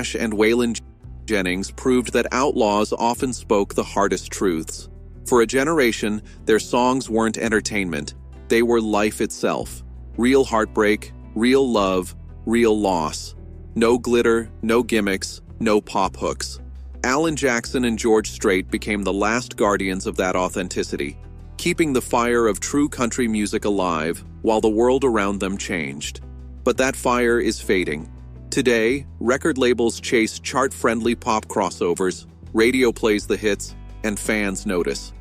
Nash and Waylon Jennings proved that outlaws often spoke the hardest truths. For a generation, their songs weren't entertainment. They were life itself. Real heartbreak, real love, real loss. No glitter, no gimmicks, no pop hooks. Jackson and George Strait became the last guardians of that authenticity, keeping the fire of true country music alive while the world around them changed. But that fire is fading. Today, record labels chase chart-friendly pop crossovers, radio plays the hits, and fans notice.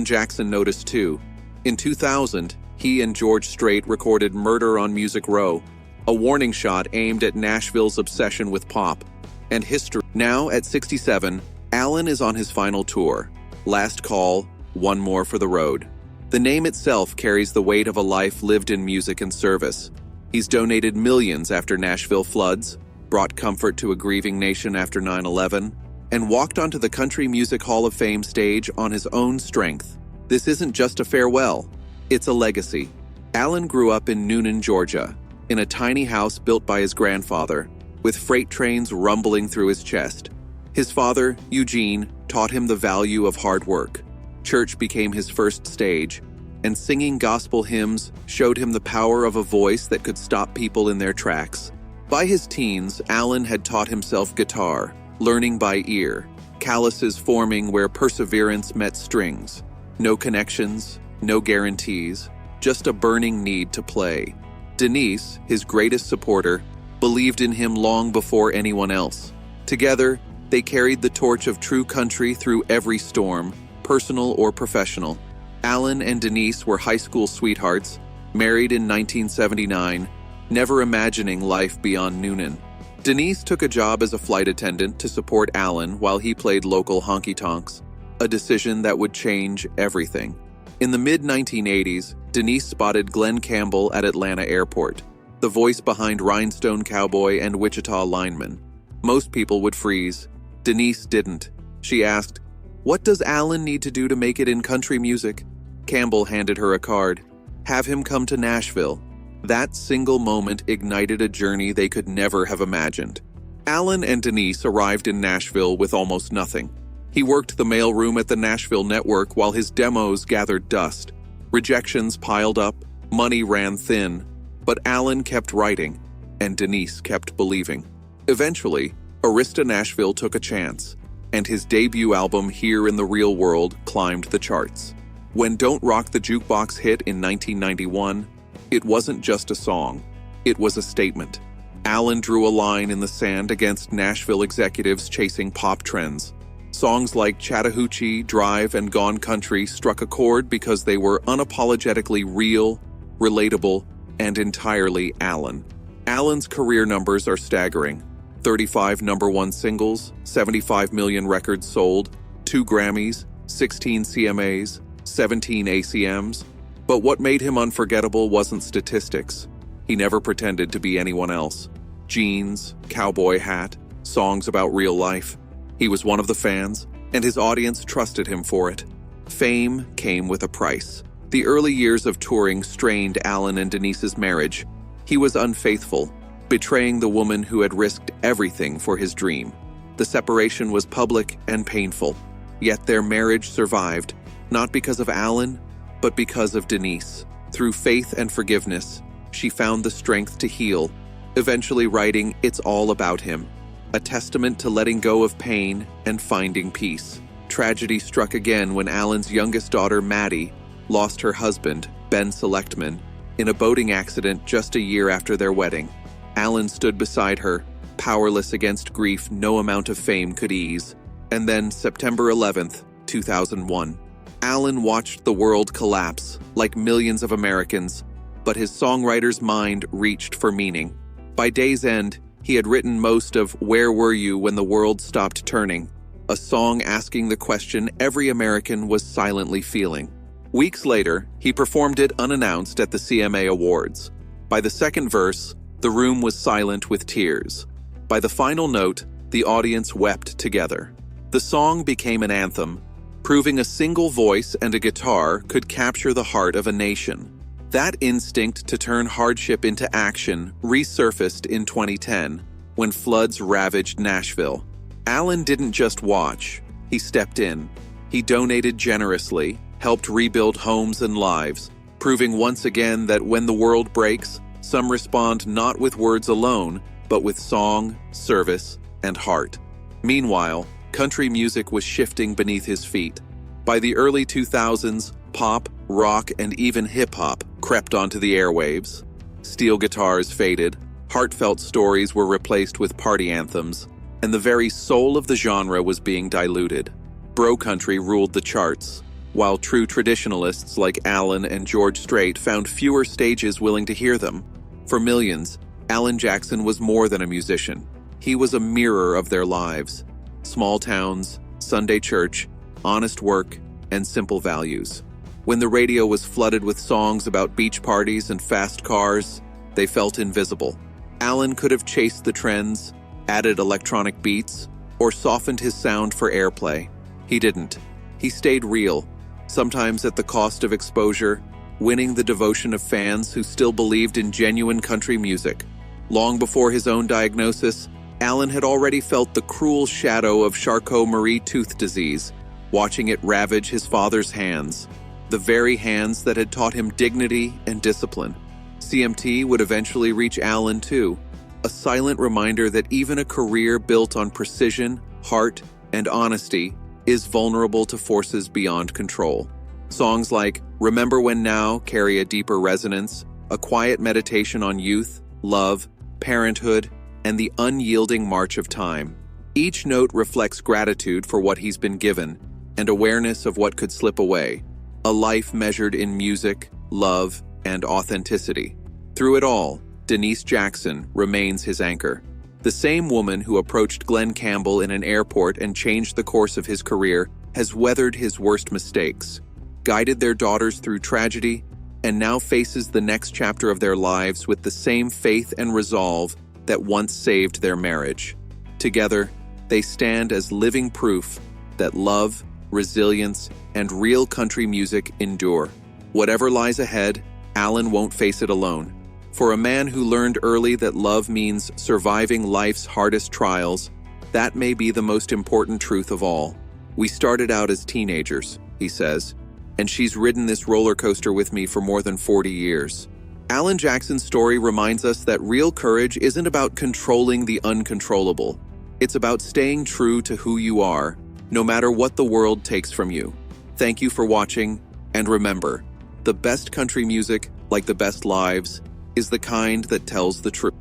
Jackson noticed too. In 2000, he and George Strait recorded Murder on Music Row, a warning shot aimed at Nashville's obsession with pop. And history. Now, at 67, Allen is on his final tour. Last call, one more for the road. The name itself carries the weight of a life lived in music and service. He's donated millions after Nashville floods, brought comfort to a grieving nation after 9/11, and walked onto the Country Music Hall of Fame stage on his own strength. This isn't just a farewell, it's a legacy. Allen grew up in Newnan, Georgia, in a tiny house built by his grandfather, with freight trains rumbling through his chest. His father, Eugene, taught him the value of hard work. Church became his first stage, and singing gospel hymns showed him the power of a voice that could stop people in their tracks. By his teens, Allen had taught himself guitar, learning by ear, calluses forming where perseverance met strings. No connections, no guarantees, just a burning need to play. Denise, his greatest supporter, believed in him long before anyone else. Together, they carried the torch of true country through every storm, personal or professional. Allen and Denise were high school sweethearts, married in 1979, never imagining life beyond Newnan. Denise took a job as a flight attendant to support Allen while he played local honky-tonks, a decision that would change everything. In the mid-1980s, Denise spotted Glenn Campbell at Atlanta Airport, the voice behind Rhinestone Cowboy and Wichita Lineman. Most people would freeze. Denise didn't. She asked, "What does Allen need to do to make it in country music?" Campbell handed her a card. "Have him come to Nashville." That single moment ignited a journey they could never have imagined. Allen and Denise arrived in Nashville with almost nothing. He worked the mailroom at the Nashville network while his demos gathered dust. Rejections piled up, money ran thin, but Allen kept writing, and Denise kept believing. Eventually, Arista Nashville took a chance, and his debut album Here in the Real World climbed the charts. When Don't Rock the Jukebox hit in 1991, it wasn't just a song, it was a statement. Allen drew a line in the sand against Nashville executives chasing pop trends. Songs like Chattahoochee, Drive, and Gone Country struck a chord because they were unapologetically real, relatable, and entirely Allen. Allen's career numbers are staggering. 35 #1 singles, 75 million records sold, 2 Grammys, 16 CMAs, 17 ACMs. But what made him unforgettable wasn't statistics. He never pretended to be anyone else. Jeans, cowboy hat, songs about real life. He was one of the fans, and his audience trusted him for it. Fame came with a price. The early years of touring strained Allen and Denise's marriage. He was unfaithful, betraying the woman who had risked everything for his dream. The separation was public and painful, yet their marriage survived, not because of Allen, but because of Denise. Through faith and forgiveness, she found the strength to heal, eventually writing It's All About Him, a testament to letting go of pain and finding peace. Tragedy struck again when Allen's youngest daughter, Maddie, lost her husband, Ben Selectman, in a boating accident just a year after their wedding. Allen stood beside her, powerless against grief no amount of fame could ease. And then, September 11th, 2001, Allen watched the world collapse, like millions of Americans, but his songwriter's mind reached for meaning. By day's end, he had written most of Where Were You When the World Stopped Turning, a song asking the question every American was silently feeling. Weeks later, he performed it unannounced at the CMA Awards. By the second verse, the room was silent with tears. By the final note, the audience wept together. The song became an anthem, proving a single voice and a guitar could capture the heart of a nation. That instinct to turn hardship into action resurfaced in 2010, when floods ravaged Nashville. Alan didn't just watch, he stepped in. He donated generously, helped rebuild homes and lives, proving once again that when the world breaks, some respond not with words alone, but with song, service, and heart. Meanwhile, country music was shifting beneath his feet. By the early 2000s, pop, rock, and even hip-hop crept onto the airwaves. Steel guitars faded, heartfelt stories were replaced with party anthems, and the very soul of the genre was being diluted. Bro country ruled the charts, while true traditionalists like Alan and George Strait found fewer stages willing to hear them. For millions, Alan Jackson was more than a musician. He was a mirror of their lives. Small towns, Sunday church, honest work, and simple values. When the radio was flooded with songs about beach parties and fast cars, they felt invisible. Alan could have chased the trends, added electronic beats, or softened his sound for airplay. He didn't. He stayed real, sometimes at the cost of exposure, winning the devotion of fans who still believed in genuine country music. Long before his own diagnosis, Alan had already felt the cruel shadow of Charcot-Marie tooth disease, watching it ravage his father's hands, the very hands that had taught him dignity and discipline. CMT would eventually reach Alan too, a silent reminder that even a career built on precision, heart, and honesty is vulnerable to forces beyond control. Songs like Remember When Now carry a deeper resonance, a quiet meditation on youth, love, parenthood, and the unyielding march of time. Each note reflects gratitude for what he's been given and awareness of what could slip away, a life measured in music, love, and authenticity. Through it all, Denise Jackson remains his anchor. The same woman who approached Glenn Campbell in an airport and changed the course of his career has weathered his worst mistakes, guided their daughters through tragedy, and now faces the next chapter of their lives with the same faith and resolve that once saved their marriage. Together, they stand as living proof that love, resilience, and real country music endure. Whatever lies ahead, Alan won't face it alone. For a man who learned early that love means surviving life's hardest trials, that may be the most important truth of all. We started out as teenagers, he says, and she's ridden this roller coaster with me for more than 40 years. Alan Jackson's story reminds us that real courage isn't about controlling the uncontrollable. It's about staying true to who you are, no matter what the world takes from you. Thank you for watching, and remember, the best country music, like the best lives, is the kind that tells the truth.